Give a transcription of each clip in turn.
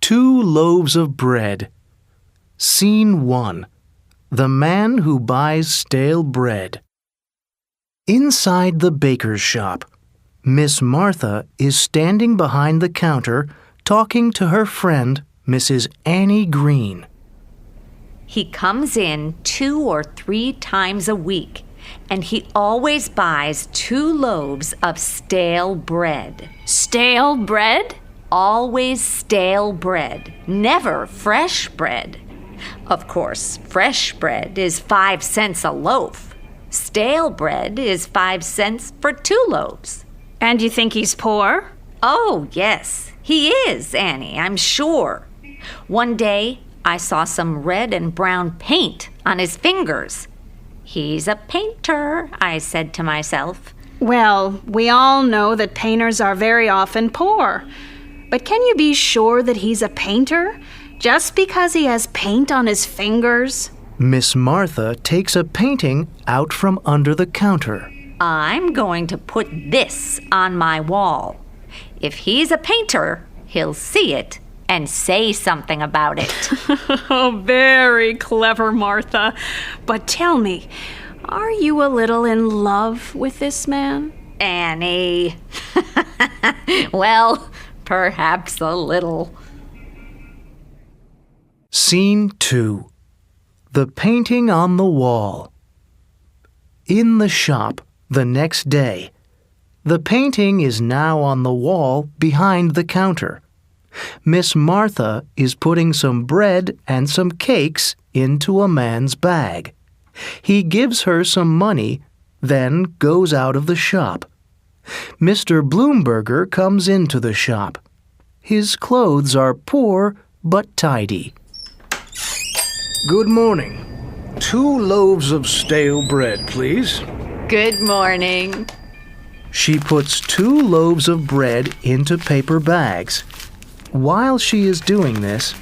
2 loaves of bread. Scene 1. The man who buys stale bread. Inside the baker's shop, Miss Martha is standing behind the counter talking to her friend, Mrs. Annie Green. He comes in 2 or 3 times a week, and he always buys 2 loaves of stale bread. Stale bread? Always stale bread, never fresh bread. Of course, fresh bread is 5 cents a loaf. Stale bread is 5 cents for 2 loaves. And you think he's poor? Oh, yes, he is, Annie, I'm sure. One day, I saw some red and brown paint on his fingers. He's a painter, I said to myself. Well, we all know that painters are very often poor. But can you be sure that he's a painter just because he has paint on his fingers? Miss Martha takes a painting out from under the counter. I'm going to put this on my wall. If he's a painter, he'll see it and say something about it. Oh, very clever, Martha. But tell me, are you a little in love with this man? Annie. Well, perhaps a little. Scene 2. The painting on the wall. In the shop the next day, the painting is now on the wall behind the counter. Miss Martha is putting some bread and some cakes into a man's bag. He gives her some money, then goes out of the shop. Mr. Bloomberger comes into the shop. His clothes are poor but tidy. Good morning. 2 loaves of stale bread, please. Good morning. She puts 2 loaves of bread into paper bags. While she is doing this,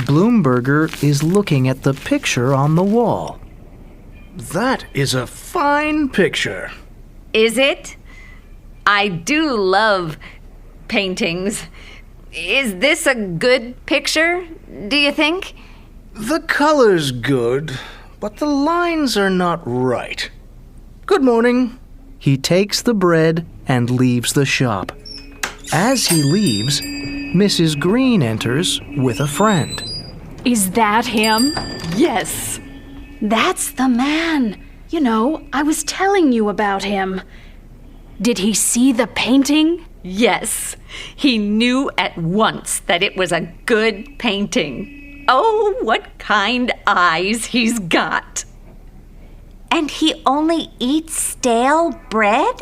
Bloomberger is looking at the picture on the wall. That is a fine picture. Is it? I do love paintings. Is this a good picture, do you think? The color's good, but the lines are not right. Good morning. He takes the bread and leaves the shop. As he leaves, Mrs. Green enters with a friend. Is that him? Yes. That's the man. You know, I was telling you about him. Did he see the painting? Yes. He knew at once that it was a good painting. Oh, what kind eyes he's got. And he only eats stale bread?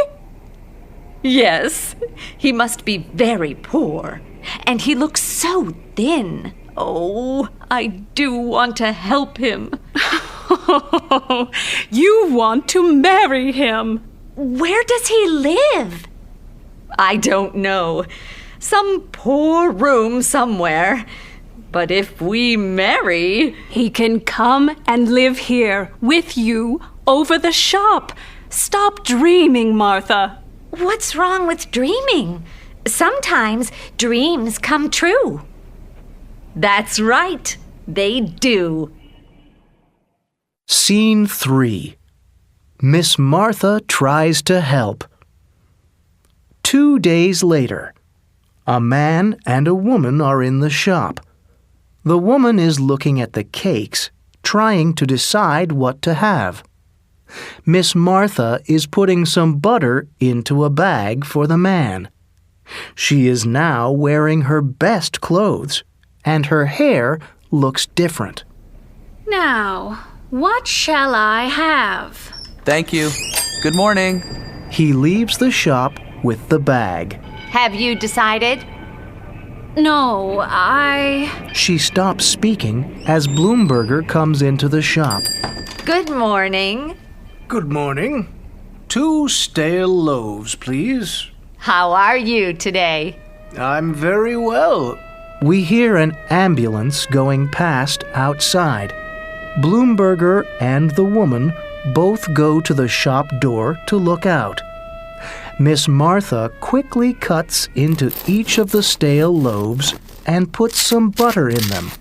Yes. He must be very poor. And he looks so thin. Oh, I do want to help him. You want to marry him. Where does he live? I don't know. Some poor room somewhere. But if we marry... He can come and live here with you over the shop. Stop dreaming, Martha. What's wrong with dreaming? Sometimes dreams come true. That's right. They do. Scene 3. Miss Martha tries to help. 2 days later, a man and a woman are in the shop. The woman is looking at the cakes, trying to decide what to have. Miss Martha is putting some butter into a bag for the man. She is now wearing her best clothes, and her hair looks different. Now, what shall I have? Thank you. Good morning. He leaves the shop with the bag. Have you decided? No, She stops speaking as Bloomberger comes into the shop. Good morning. Good morning. 2 stale loaves, please. How are you today? I'm very well. We hear an ambulance going past outside. Bloomberger and the woman both go to the shop door to look out. Miss Martha quickly cuts into each of the stale loaves and puts some butter in them.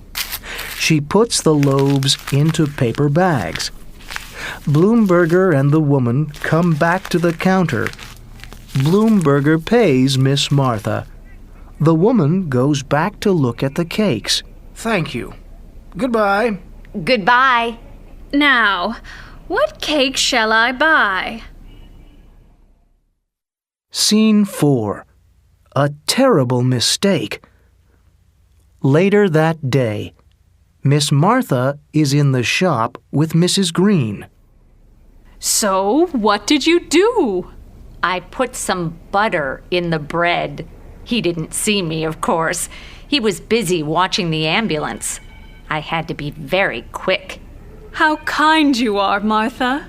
She puts the loaves into paper bags. Bloomberger and the woman come back to the counter. Bloomberger pays Miss Martha. The woman goes back to look at the cakes. Thank you. Goodbye. Goodbye. Now, what cake shall I buy? Scene 4. A terrible mistake. Later that day, Miss Martha is in the shop with Mrs. Green. So, what did you do? I put some butter in the bread. He didn't see me, of course. He was busy watching the ambulance. I had to be very quick. How kind you are, Martha.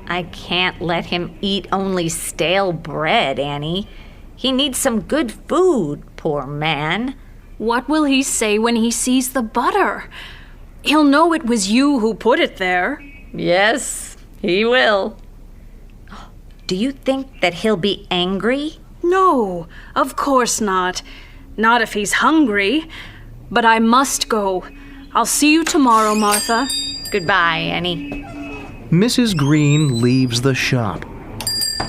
I can't let him eat only stale bread, Annie. He needs some good food, poor man. What will he say when he sees the butter? He'll know it was you who put it there. Yes, he will. Do you think that he'll be angry? No, of course not. Not if he's hungry. But I must go. I'll see you tomorrow, Martha. Goodbye, Annie. Mrs. Green leaves the shop.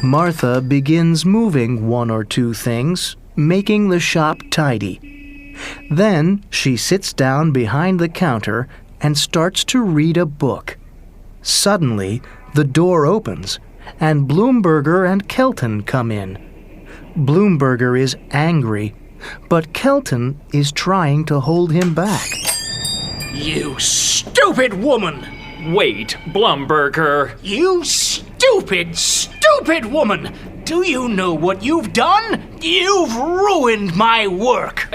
Martha begins moving one or two things, making the shop tidy. Then she sits down behind the counter and starts to read a book. Suddenly, the door opens, and Bloomberger and Kelton come in. Bloomberger is angry, but Kelton is trying to hold him back. You stupid woman! Wait, Blumberger. You stupid woman! Do you know what you've done? You've ruined my work!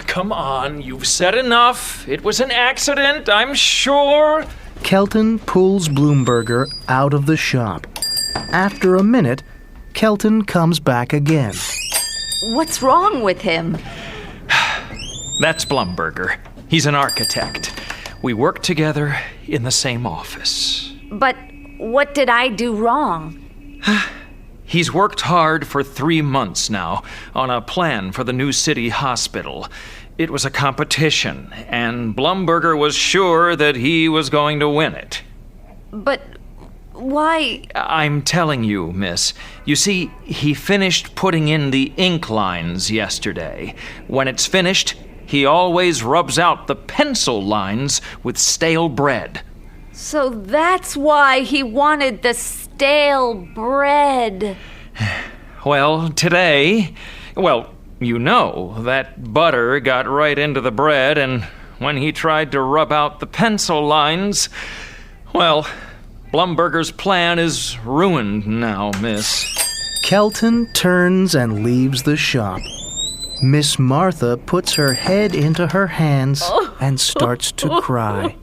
Come on, you've said enough. It was an accident, I'm sure. Kelton pulls Bloomberger out of the shop. After a minute, Kelton comes back again. What's wrong with him? That's Blumberger. He's an architect. We work together in the same office. But what did I do wrong? He's worked hard for 3 months now on a plan for the new city hospital. It was a competition, and Blumberger was sure that he was going to win it. But why? I'm telling you, miss. You see, he finished putting in the ink lines yesterday. When it's finished, he always rubs out the pencil lines with stale bread. So that's why he wanted the stale bread. Well, today, you know, that butter got right into the bread, and when he tried to rub out the pencil lines, well, Blumberger's plan is ruined now, miss. Kelton turns and leaves the shop. Miss Martha puts her head into her hands and starts to cry.